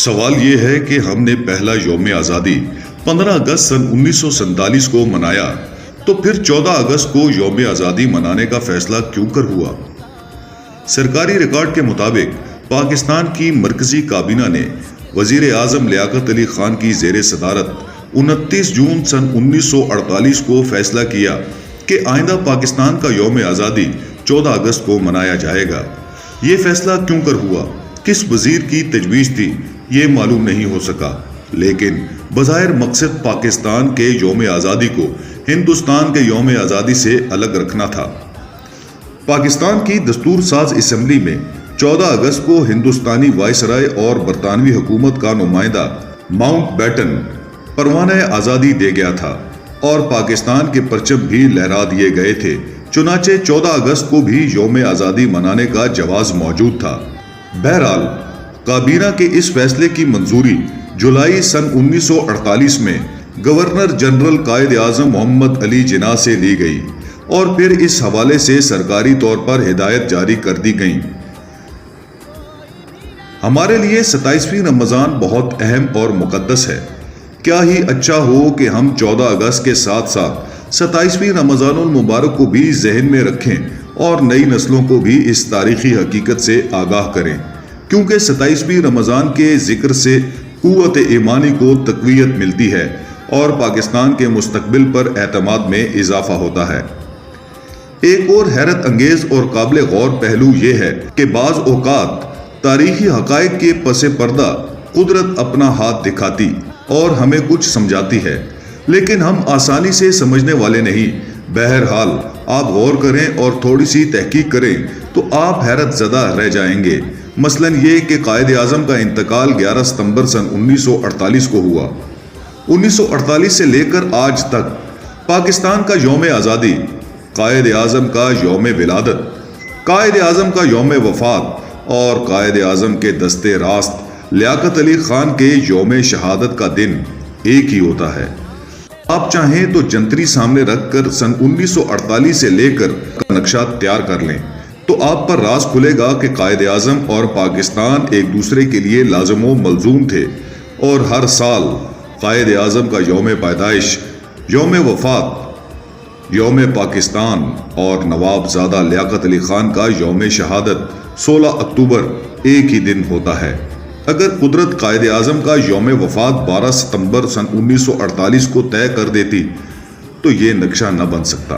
سوال یہ ہے کہ ہم نے پہلا یوم آزادی 15 اگست سن 1947 کو منایا تو پھر 14 اگست کو یوم آزادی منانے کا فیصلہ کیوں کر ہوا؟ سرکاری ریکارڈ کے مطابق پاکستان کی مرکزی کابینہ نے وزیر اعظم لیاقت علی خان کی زیر صدارت 29 جون سن 1948 کو فیصلہ کیا کہ آئندہ پاکستان کا یوم آزادی 14 اگست کو منایا جائے گا۔ یہ فیصلہ کیوں کر ہوا، کس وزیر کی تجویز تھی، یہ معلوم نہیں ہو سکا، لیکن بظاہر مقصد پاکستان کے یوم آزادی کو ہندوستان کے یوم آزادی سے الگ رکھنا تھا۔ پاکستان کی دستور ساز اسمبلی میں 14 اگست کو ہندوستانی وائسرائے اور برطانوی حکومت کا نمائندہ ماؤنٹ بیٹن پروانہ آزادی دے گیا تھا اور پاکستان کے پرچم بھی لہرا دیے گئے تھے، چنانچہ 14 اگست کو بھی یوم آزادی منانے کا جواز موجود تھا۔ بہرحال کابینہ کے اس فیصلے کی منظوری جولائی سن 1948 میں گورنر جنرل قائد اعظم محمد علی جناح سے لی گئی اور پھر اس حوالے سے سرکاری طور پر ہدایت جاری کر دی گئیں۔ ہمارے لیے 27ویں رمضان بہت اہم اور مقدس ہے۔ کیا ہی اچھا ہو کہ ہم 14 اگست کے ساتھ ساتھ 27ویں رمضان المبارک کو بھی ذہن میں رکھیں اور نئی نسلوں کو بھی اس تاریخی حقیقت سے آگاہ کریں، کیونکہ 27ویں رمضان کے ذکر سے قوت ایمانی کو تقویت ملتی ہے اور پاکستان کے مستقبل پر اعتماد میں اضافہ ہوتا ہے۔ ایک اور حیرت انگیز اور قابل غور پہلو یہ ہے کہ بعض اوقات تاریخی حقائق کے پس پردہ قدرت اپنا ہاتھ دکھاتی اور ہمیں کچھ سمجھاتی ہے، لیکن ہم آسانی سے سمجھنے والے نہیں۔ بہرحال آپ غور کریں اور تھوڑی سی تحقیق کریں تو آپ حیرت زدہ رہ جائیں گے۔ مثلاً یہ کہ قائد اعظم کا انتقال 11 ستمبر سن 1948 کو ہوا۔ 1948 سے لے کر آج تک پاکستان کا یوم آزادی، قائد اعظم کا یوم ولادت، قائد اعظم کا یوم وفات اور قائد اعظم کے دست راست لیاقت علی خان کے یوم شہادت کا دن ایک ہی ہوتا ہے۔ آپ چاہیں تو جنتری سامنے رکھ کر سن 1948 سے لے کر نقشہ تیار کر لیں تو آپ پر راز کھلے گا کہ قائد اعظم اور پاکستان ایک دوسرے کے لیے لازم و ملزوم تھے اور ہر سال قائد اعظم کا یوم پیدائش، یوم وفات، یوم پاکستان اور نواب زادہ لیاقت علی خان کا یوم شہادت 16 اکتوبر ایک ہی دن ہوتا ہے۔ اگر قدرت قائد اعظم کا یوم وفات 12 ستمبر سن 1948 کو طے کر دیتی تو یہ نقشہ نہ بن سکتا۔